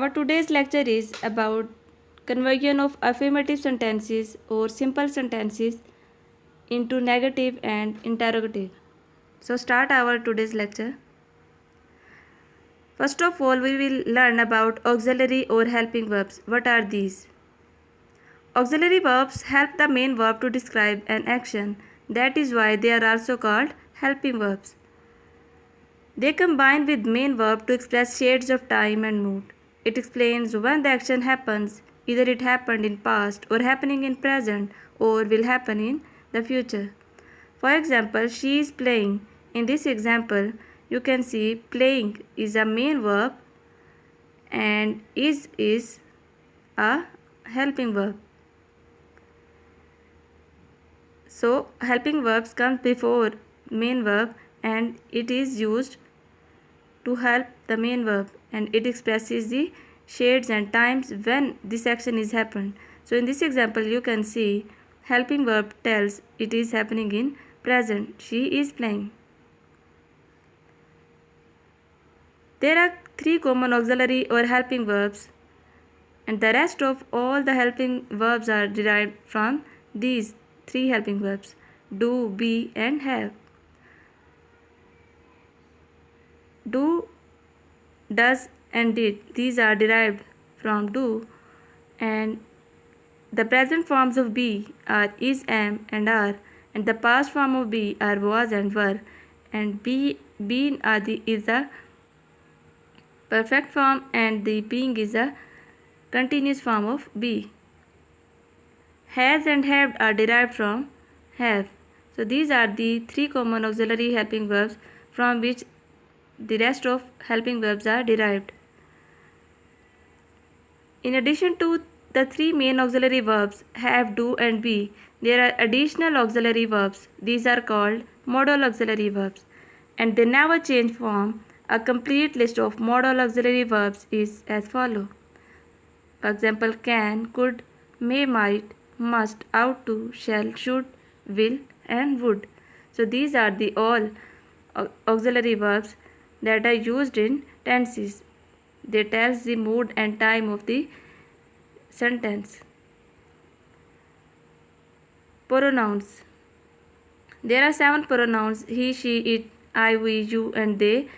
Our today's lecture is about conversion of affirmative sentences or simple sentences into negative and interrogative. So start our today's lecture. First of all, we will learn about auxiliary or helping verbs. What are these? Auxiliary verbs help the main verb to describe an action. That is why they are also called helping verbs. They combine with main verb to express shades of time and mood. It explains when the action happens, either it happened in past or happening in present or will happen in the future. For example, she is playing. In this example, you can see playing is a main verb and is a helping verb. So helping verbs come before main verb and it is used to help the main verb, and it expresses the shades and times when this action is happened. So in this example you can see helping verb tells it is happening in present. She is playing. There are three common auxiliary or helping verbs, and the rest of all the helping verbs are derived from these three helping verbs: do, be, and have. Do, does, and did, these are derived from do, and the present forms of be are is, am, and are, and the past form of be are was and were, and being is a perfect form, and the being is a continuous form of be. Has and have are derived from have. So these are the three common auxiliary helping verbs from which the rest of helping verbs are derived. In addition to the three main auxiliary verbs have, do, and be, there are additional auxiliary verbs. These are called modal auxiliary verbs, and they never change form. A complete list of modal auxiliary verbs is as follows. For example, can, could, may, might, must, ought to, shall, should, will, and would. So these are the all auxiliary verbs that are used in tenses. They tell the mood and time of the sentence. Pronouns. There are 7 pronouns: he, she, it, I, we, you, and they.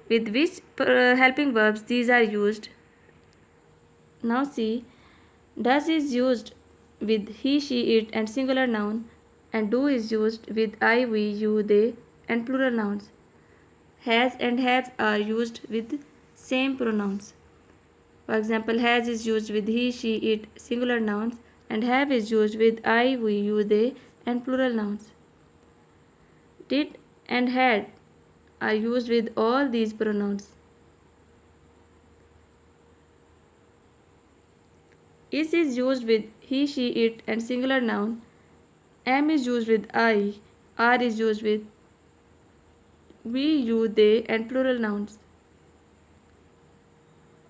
With which helping verbs these are used? Now see, does is used with he, she, it, and singular noun, and do is used with I, we, you, they, and plural nouns. Has and have are used with same pronouns. For example, has is used with he, she, it, singular nouns, and have is used with I, we, you, they, and plural nouns. Did and had are used with all these pronouns. Is used with he, she, it, and singular noun. Am is used with I. Are is used with we, you, they, and plural nouns.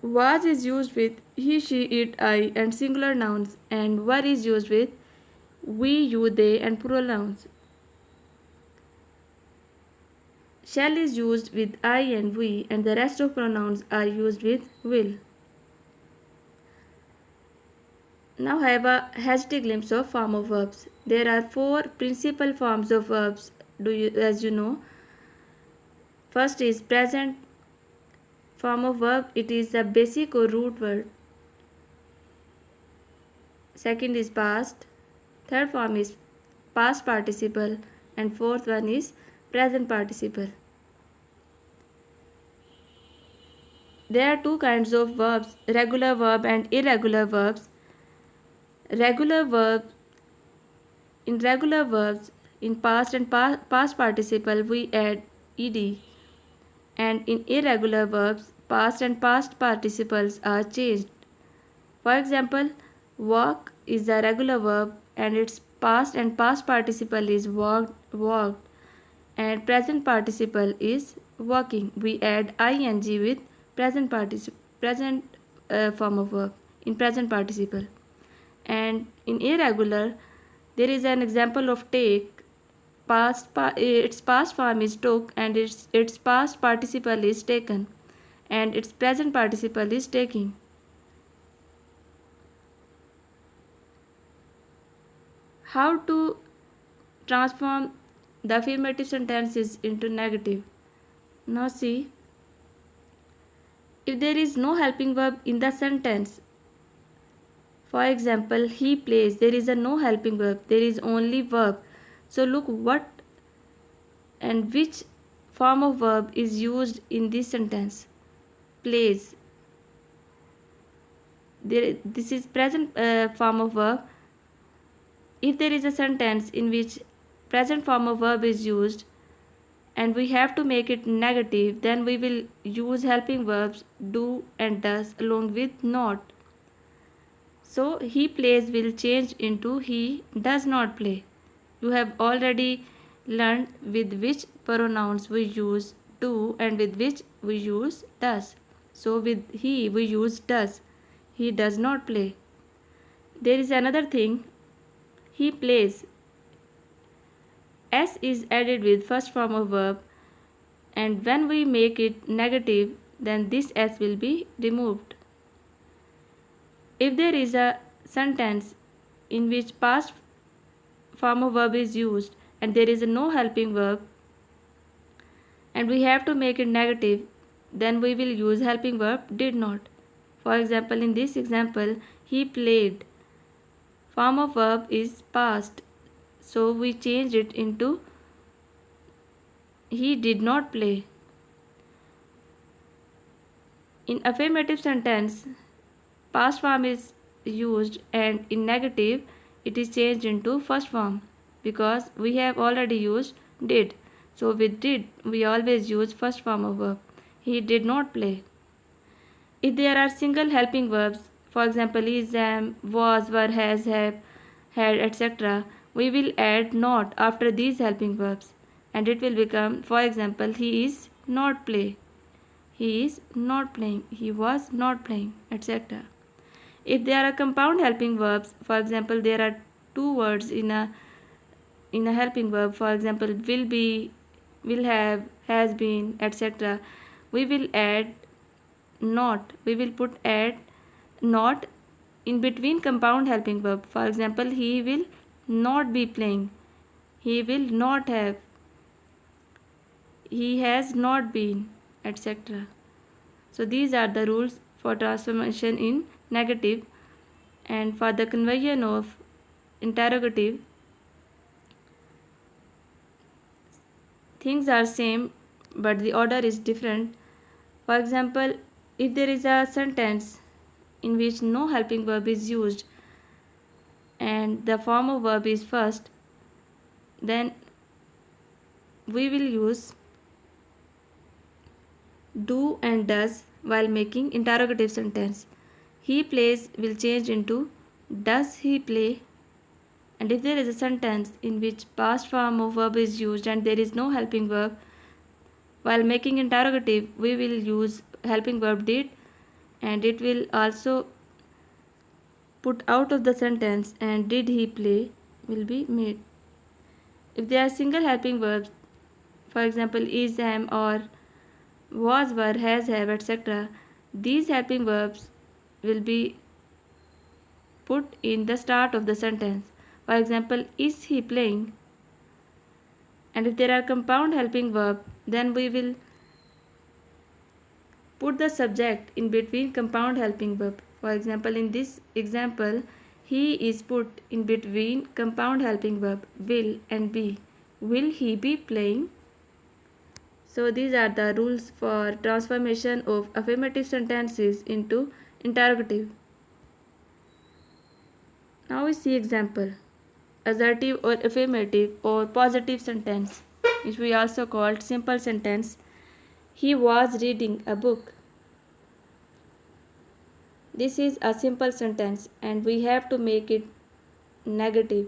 Was is used with he, she, it, I, and singular nouns, and were is used with we, you, they, and plural nouns. Shall is used with I and we, and the rest of pronouns are used with will. Now have a hasty glimpse of form of verbs. There are 4 principal forms of verbs, as you know. First is present form of verb. It is a basic or root word. Second is past. Third form is past participle, and fourth one is present participle. There are 2 kinds of verbs: regular verb and irregular verbs. Regular verb In regular verbs, in past and past participle we add ed, and in irregular verbs, past and past participles are changed. For example, walk is a regular verb and its past and past participle is walked, and present participle is walking. We add ing with present form of verb in present participle. And in irregular, there is an example of take. Its past form is took, and its past participle is taken. and its present participle is taking. How to transform the affirmative sentences into negative? Now see, if there is no helping verb in the sentence, for example, he plays, there is a no helping verb, there is only verb. So look what and which form of verb is used in this sentence. Plays. This is present form of verb. If there is a sentence in which present form of verb is used and we have to make it negative, then we will use helping verbs do and does along with not. So he plays will change into he does not play. You have already learned with which pronouns we use do and with which we use does. So with he we use does. He does not play. There is another thing. He plays. S is added with first form of verb, and when we make it negative, then this S will be removed. If there is a sentence in which past form of verb is used and there is no helping verb and we have to make it negative, then we will use helping verb did not. For example, in this example, he played. Form of verb is past, so we change it into he did not play. In affirmative sentence, past form is used and in negative it is changed into first form because we have already used did. So with did we always use first form of verb. He did not play. If there are single helping verbs, for example is, am, was, were, has, have, had, etc., we will add not after these helping verbs and it will become, for example, he is not play. He is not playing. He was not playing, etc. If there are compound helping verbs, for example, there are two words in a helping verb, for example, will be, will have, has been, etc. We will add not. We will put add not in between compound helping verb. For example, he will not be playing. He will not have. He has not been, etc. So these are the rules for transformation in negative, and for the conversion of interrogative things are same but the order is different. For example, if there is a sentence in which no helping verb is used and the form of verb is first, then we will use do and does while making interrogative sentence. He plays will change into does he play, and if there is a sentence in which past form of verb is used and there is no helping verb, while making interrogative we will use helping verb did and it will also put out of the sentence and did he play will be made. If there are single helping verbs, for example is, am, or was, were, has, have, etc., these helping verbs will be put in the start of the sentence. For example, is he playing? And if there are compound helping verb, then we will put the subject in between compound helping verb. For example, in this example, he is put in between compound helping verb will and be. Will he be playing? So these are the rules for transformation of affirmative sentences into interrogative. Now we see example. Assertive or affirmative or positive sentence, which we also called simple sentence. He was reading a book. This is a simple sentence and we have to make it negative.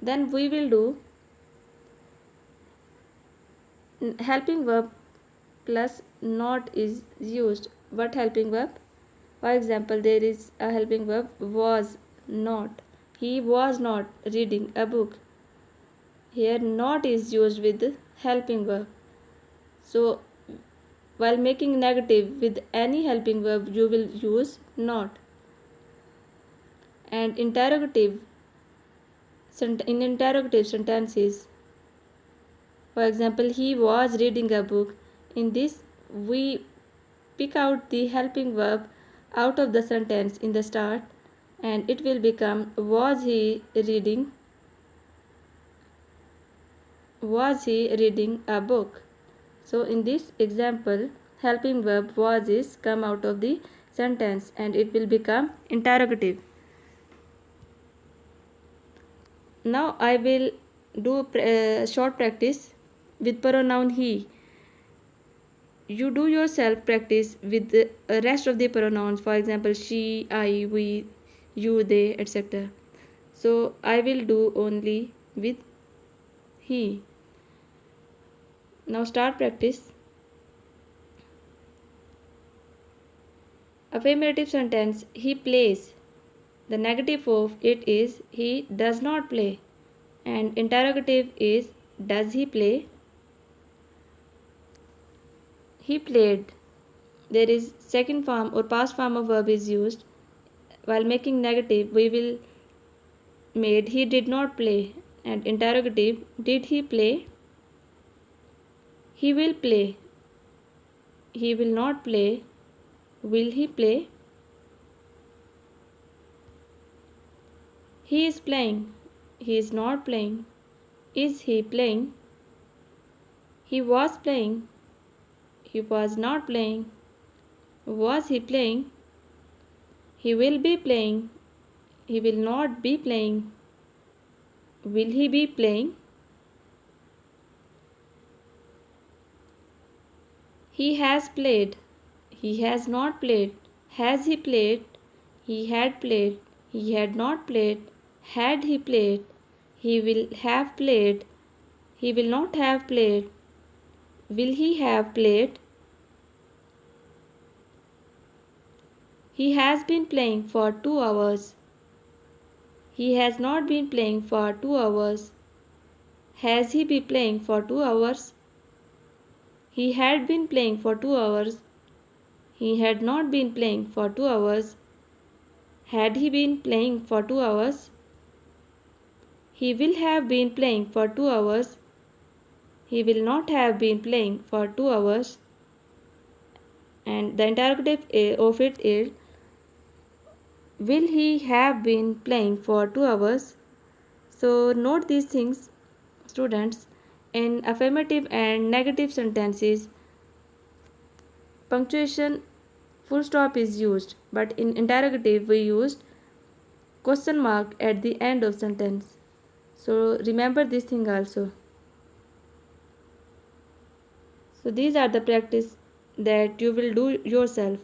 Then we will do helping verb plus not is used. What helping verb? For example, there is a helping verb was not. He was not reading a book. Here not is used with helping verb. So While making negative with any helping verb, you will use not. And interrogative, in interrogative sentences, for example, he was reading a book. In this, we pick out the helping verb out of the sentence in the start, and it will become was he reading a book. So in this example, helping verb was is come out of the sentence and it will become interrogative. Now I will do short practice with pronoun he. You do yourself practice with the rest of the pronouns, for example she, I, we, you, they, etc. So I will do only with he. Now start practice. Affirmative sentence, he plays. The negative of it is he does not play. And interrogative is does he play? He played. There is second form or past form of verb is used. While making negative, we will made he did not play. And interrogative, did he play? He will play. He will not play. Will he play? He is playing. He is not playing. Is he playing? He was playing. He was not playing. Was he playing? He will be playing. He will not be playing. Will he be playing? He has played. He has not played. Has he played? He had played. He had not played. Had he played? He will have played. He will not have played. Will he have played? He has been playing for 2 hours. He has not been playing for 2 hours. Has he been playing for 2 hours? He had been playing for 2 hours. He had not been playing for 2 hours. Had he been playing for 2 hours? He will have been playing for 2 hours. He will not have been playing for 2 hours. And the interrogative of it is will he have been playing for 2 hours? So note these things, students. In affirmative and negative sentences, punctuation full stop is used, but in interrogative we used question mark at the end of sentence. So remember this thing also. So these are the practice that you will do yourself.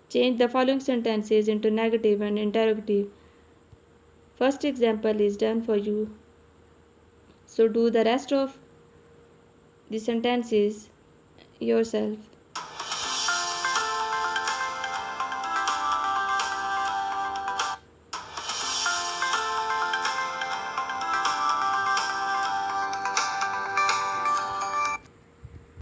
Change the following sentences into negative and interrogative. First example is done for you. So do the rest of the sentences yourself.